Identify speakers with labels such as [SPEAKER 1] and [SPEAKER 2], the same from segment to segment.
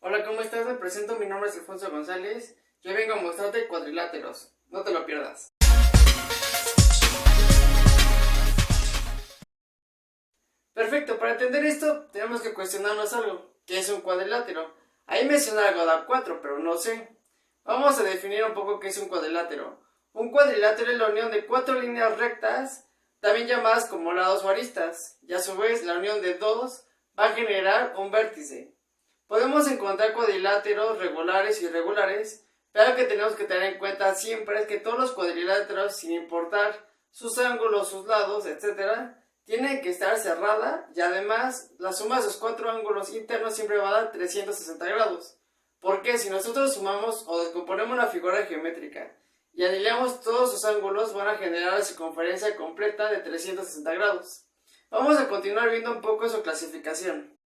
[SPEAKER 1] Hola, ¿cómo estás? Me presento, mi nombre es Alfonso González. Yo vengo a mostrarte cuadriláteros. No te lo pierdas. Perfecto, para entender esto tenemos que cuestionarnos algo. ¿Qué es un cuadrilátero? Ahí menciona algo de A4, pero no sé. Vamos a definir un poco qué es un cuadrilátero. Un cuadrilátero es la unión de cuatro líneas rectas, también llamadas como lados o aristas, y a su vez la unión de dos va a generar un vértice. Podemos encontrar cuadriláteros regulares y irregulares, pero lo que tenemos que tener en cuenta siempre es que todos los cuadriláteros, sin importar sus ángulos, sus lados, etc., tienen que estar cerrada y además la suma de sus cuatro ángulos internos siempre va a dar 360 grados. Porque si nosotros sumamos o descomponemos una figura geométrica y anilamos todos sus ángulos, van a generar la circunferencia completa de 360 grados. Vamos a continuar viendo un poco su clasificación.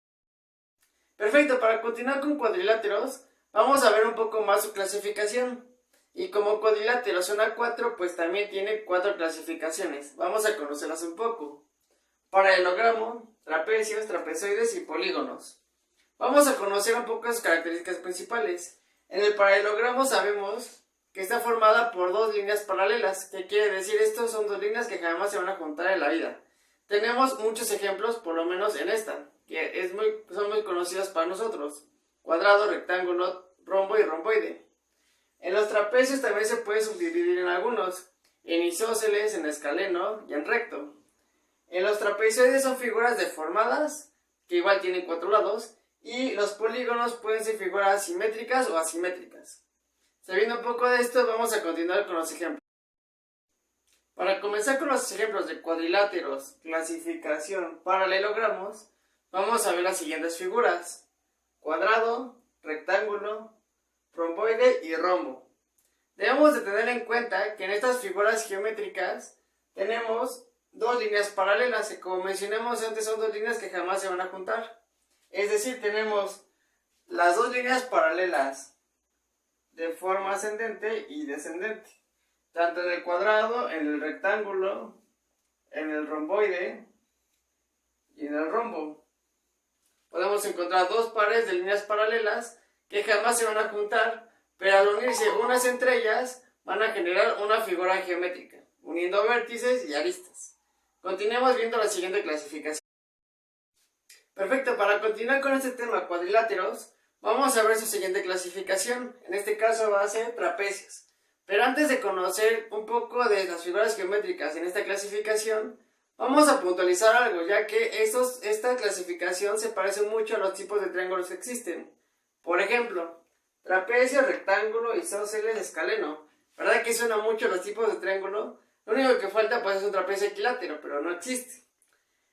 [SPEAKER 1] Perfecto, para continuar con cuadriláteros, vamos a ver un poco más su clasificación. Y como cuadriláteros son A4, pues también tiene cuatro clasificaciones. Vamos a conocerlas un poco. Paralelogramo, trapecios, trapezoides y polígonos. Vamos a conocer un poco sus características principales. En el paralelogramo sabemos que está formada por dos líneas paralelas. ¿Qué quiere decir esto? Son dos líneas que jamás se van a juntar en la vida. Tenemos muchos ejemplos, por lo menos en esta, que son muy conocidas para nosotros. Cuadrado, rectángulo, rombo y romboide. En los trapecios también se puede subdividir en algunos, en isósceles, en escaleno y en recto. En los trapezoides son figuras deformadas, que igual tienen cuatro lados, y los polígonos pueden ser figuras simétricas o asimétricas. Sabiendo un poco de esto, vamos a continuar con los ejemplos. Para comenzar con los ejemplos de cuadriláteros, clasificación, paralelogramos, vamos a ver las siguientes figuras: cuadrado, rectángulo, romboide y rombo. Debemos de tener en cuenta que en estas figuras geométricas tenemos dos líneas paralelas, que como mencionamos antes son dos líneas que jamás se van a juntar. Es decir, tenemos las dos líneas paralelas de forma ascendente y descendente, tanto en el cuadrado, en el rectángulo, en el romboide y en el rombo. Podemos encontrar dos pares de líneas paralelas que jamás se van a juntar, pero al unirse unas entre ellas van a generar una figura geométrica, uniendo vértices y aristas. Continuemos viendo la siguiente clasificación. Perfecto, para continuar con este tema cuadriláteros, vamos a ver su siguiente clasificación. En este caso va a ser trapecios. Pero antes de conocer un poco de las figuras geométricas en esta clasificación, vamos a puntualizar algo, ya que esta clasificación se parece mucho a los tipos de triángulos que existen. Por ejemplo, trapecio, rectángulo, isósceles, escaleno. ¿Verdad que suena mucho los tipos de triángulo? Lo único que falta pues es un trapecio equilátero, pero no existe.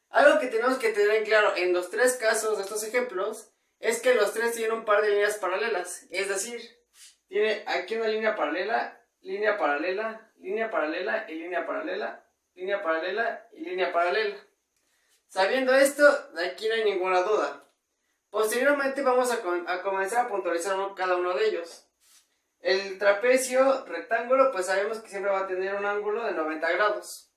[SPEAKER 1] Algo que tenemos que tener en claro en los tres casos de estos ejemplos es que los tres tienen un par de líneas paralelas. Es decir, tiene aquí una línea paralela, línea paralela, línea paralela y línea paralela, línea paralela y línea paralela. Sabiendo esto, aquí no hay ninguna duda. Posteriormente vamos a comenzar a puntualizar cada uno de ellos. El trapecio rectángulo, pues sabemos que siempre va a tener un ángulo de 90 grados.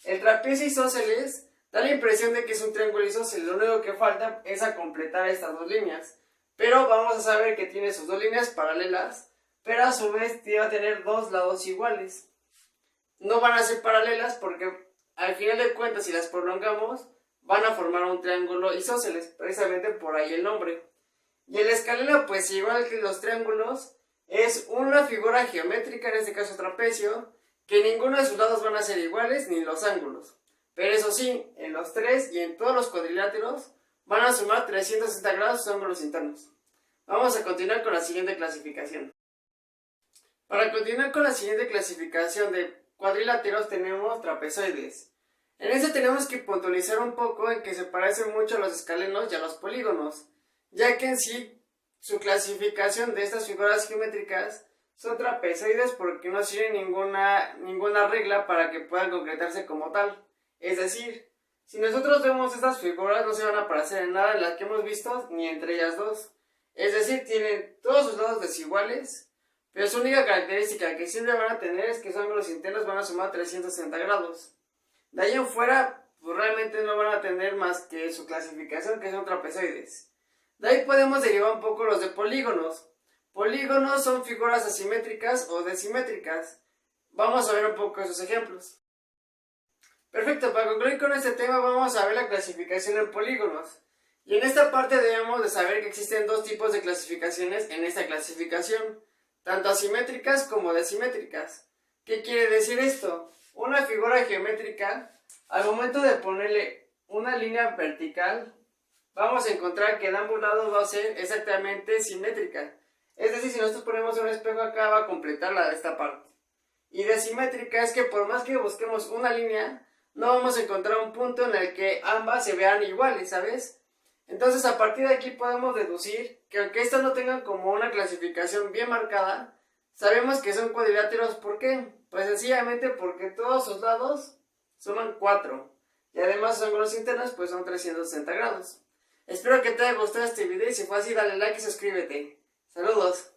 [SPEAKER 1] El trapecio isósceles da la impresión de que es un triángulo isósceles, lo único que falta es a completar estas dos líneas. Pero vamos a saber que tiene sus dos líneas paralelas, pero a su vez va a tener dos lados iguales. No van a ser paralelas porque al final de cuentas, si las prolongamos, van a formar un triángulo isósceles, precisamente por ahí el nombre. Y el escaleno, pues igual que los triángulos, es una figura geométrica, en este caso trapecio, que ninguno de sus lados van a ser iguales ni los ángulos. Pero eso sí, en los tres y en todos los cuadriláteros van a sumar 360 grados sus ángulos internos. Vamos a continuar con la siguiente clasificación. Para continuar con la siguiente clasificación de cuadriláteros tenemos trapezoides. En este tenemos que puntualizar un poco en que se parecen mucho a los escalenos y a los polígonos, ya que en sí su clasificación de estas figuras geométricas son trapezoides porque no tienen ninguna regla para que puedan concretarse como tal. Es decir, si nosotros vemos estas figuras no se van a parecer en nada en las que hemos visto ni entre ellas dos. Es decir, tienen todos sus lados desiguales, pero su única característica que siempre van a tener es que sus ángulos internos van a sumar 360 grados. De ahí en fuera, pues realmente no van a tener más que su clasificación, que son trapezoides. De ahí podemos derivar un poco los de polígonos. Polígonos son figuras asimétricas o desimétricas. Vamos a ver un poco esos ejemplos. Perfecto, para concluir con este tema vamos a ver la clasificación en polígonos. Y en esta parte debemos de saber que existen dos tipos de clasificaciones en esta clasificación, tanto asimétricas como desimétricas. ¿Qué quiere decir esto? Una figura geométrica, al momento de ponerle una línea vertical, vamos a encontrar que de ambos lados va a ser exactamente simétrica. Es decir, si nosotros ponemos un espejo acá, va a completar la de esta parte. Y desimétrica es que por más que busquemos una línea, no vamos a encontrar un punto en el que ambas se vean iguales, ¿sabes? Entonces a partir de aquí podemos deducir que aunque estas no tengan como una clasificación bien marcada, sabemos que son cuadriláteros. ¿Por qué? Pues sencillamente porque todos sus lados suman 4 y además sus ángulos internos pues son 360 grados. Espero que te haya gustado este video y si fue así dale like y suscríbete. Saludos.